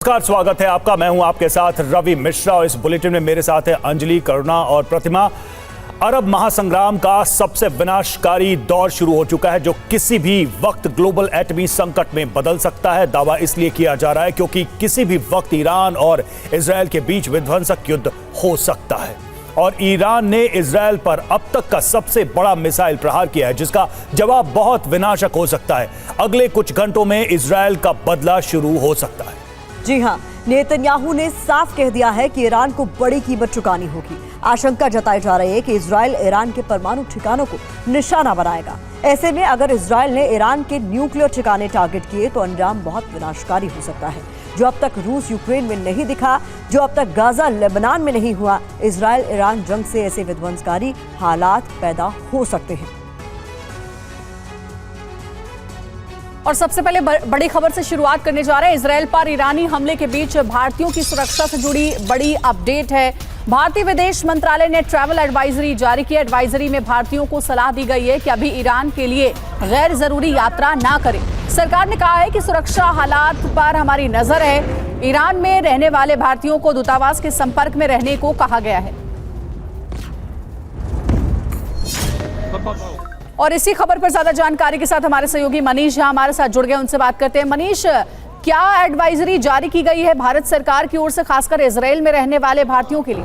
नमस्कार, स्वागत है आपका। मैं हूं आपके साथ रवि मिश्रा और इस बुलेटिन में मेरे साथ है अंजलि, करुणा और प्रतिमा। अरब महासंग्राम का सबसे विनाशकारी दौर शुरू हो चुका है जो किसी भी वक्त ग्लोबल एटमी संकट में बदल सकता है। दावा इसलिए किया जा रहा है क्योंकि किसी भी वक्त ईरान और इजरायल के बीच विध्वंसक युद्ध हो सकता है और ईरान ने इजरायल पर अब तक का सबसे बड़ा मिसाइल प्रहार किया है जिसका जवाब बहुत विनाशक हो सकता है। अगले कुछ घंटों में इजरायल का बदला शुरू हो सकता है। जी हां, नेतन्याहू ने साफ कह दिया है कि ईरान को बड़ी कीमत चुकानी होगी। आशंका जताई जा रही है कि इजरायल ईरान के परमाणु ठिकानों को निशाना बनाएगा। ऐसे में अगर इजरायल ने ईरान के न्यूक्लियर ठिकाने टारगेट किए तो अंजाम बहुत विनाशकारी हो सकता है। जो अब तक रूस यूक्रेन में नहीं दिखा, जो अब तक गाजा लेबनान में नहीं हुआ, इजरायल ईरान जंग से ऐसे विध्वंसकारी हालात पैदा हो सकते हैं। और सबसे पहले बड़ी खबर से शुरुआत करने जा रहे हैं। इजरायल पर ईरानी हमले के बीच भारतीयों की सुरक्षा से जुड़ी बड़ी अपडेट है। भारतीय विदेश मंत्रालय ने ट्रैवल एडवाइजरी जारी की। एडवाइजरी में भारतीयों को सलाह दी गई है कि अभी ईरान के लिए गैर जरूरी यात्रा ना करें। सरकार ने कहा है कि सुरक्षा हालात पर हमारी नजर है। ईरान में रहने वाले भारतीयों को दूतावास के संपर्क में रहने को कहा गया है। और इसी खबर पर ज्यादा जानकारी के साथ हमारे सहयोगी मनीष झा हमारे साथ जुड़ गए, उनसे बात करते हैं। मनीष, क्या एडवाइजरी जारी की गई है भारत सरकार की ओर से खासकर इजरायल में रहने वाले भारतीयों के लिए?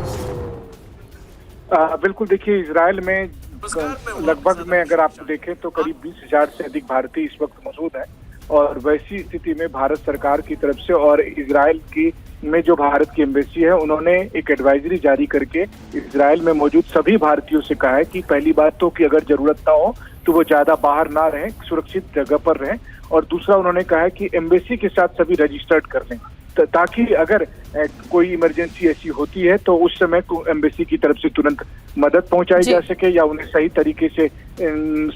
बिल्कुल, देखिए इजरायल में लगभग में अगर आप देखें तो करीब 20,000 से अधिक भारतीय इस वक्त मौजूद हैं और वैसी स्थिति में भारत सरकार की तरफ से और इजरायल की में जो भारत की एम्बेसी है उन्होंने एक एडवाइजरी जारी करके इजरायल में मौजूद सभी भारतीयों से कहा है कि पहली बात तो कि अगर जरूरत ना हो तो वो ज्यादा बाहर ना रहें, सुरक्षित जगह पर रहें। और दूसरा उन्होंने कहा है कि एम्बेसी के साथ सभी रजिस्टर्ड कर लें ताकि अगर कोई इमरजेंसी ऐसी होती है तो उस समय एम्बेसी की तरफ से तुरंत मदद पहुंचाई जा सके या उन्हें सही तरीके से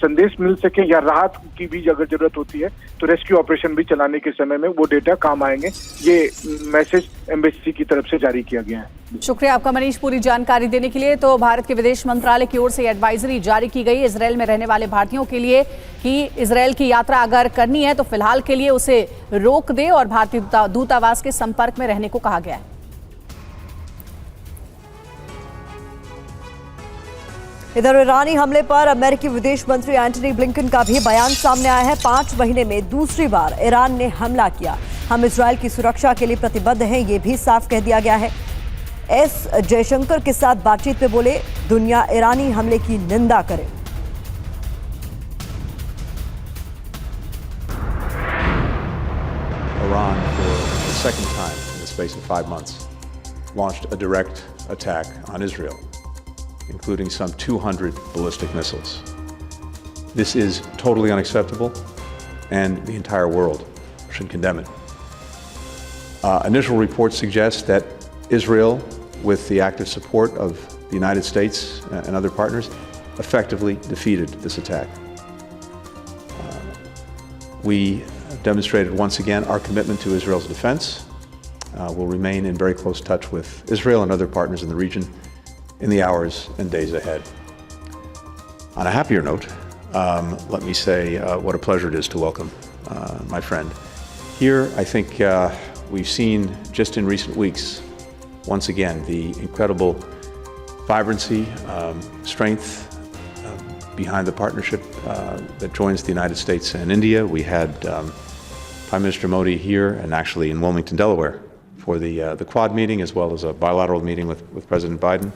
संदेश मिल सके या राहत की भी अगर जरूरत होती है तो रेस्क्यू ऑपरेशन भी चलाने के समय में वो डेटा काम आएंगे। ये मैसेज एम्बेसी की तरफ से जारी किया गया है। शुक्रिया आपका मनीष पूरी जानकारी देने के लिए। तो भारत के विदेश मंत्रालय की ओर से एडवाइजरी जारी की गई इजरायल में रहने वाले भारतीयों के लिए कि इजरायल की यात्रा अगर करनी है तो फिलहाल के लिए उसे रोक दे और भारतीय दूतावास के संपर्क में रहने को कहा गया है। इधर ईरानी हमले पर अमेरिकी विदेश मंत्री एंटनी ब्लिंकन का भी बयान सामने आया है। 5 महीने में दूसरी बार ईरान ने हमला किया। हम इजरायल की सुरक्षा के लिए प्रतिबद्ध हैं, ये भी साफ कह दिया गया है। एस जयशंकर के साथ बातचीत में बोले, दुनिया ईरानी हमले की निंदा करे। Iran, for the second time in the space of 5 months, launched a direct attack on Israel, including some 200 ballistic missiles. This is totally unacceptable, and the entire world should condemn it. Initial reports suggest that Israel, with the active support of the United States and other partners, effectively defeated this attack. We demonstrated once again our commitment to Israel's defense. We'll remain in very close touch with Israel and other partners in the region in the hours and days ahead. On a happier note, let me say what a pleasure it is to welcome my friend here. I think we've seen just in recent weeks, once again, the incredible vibrancy, strength behind the partnership that joins the United States and India. We had Prime Minister Modi here and actually in Wilmington, Delaware for the Quad meeting as well as a bilateral meeting with President Biden.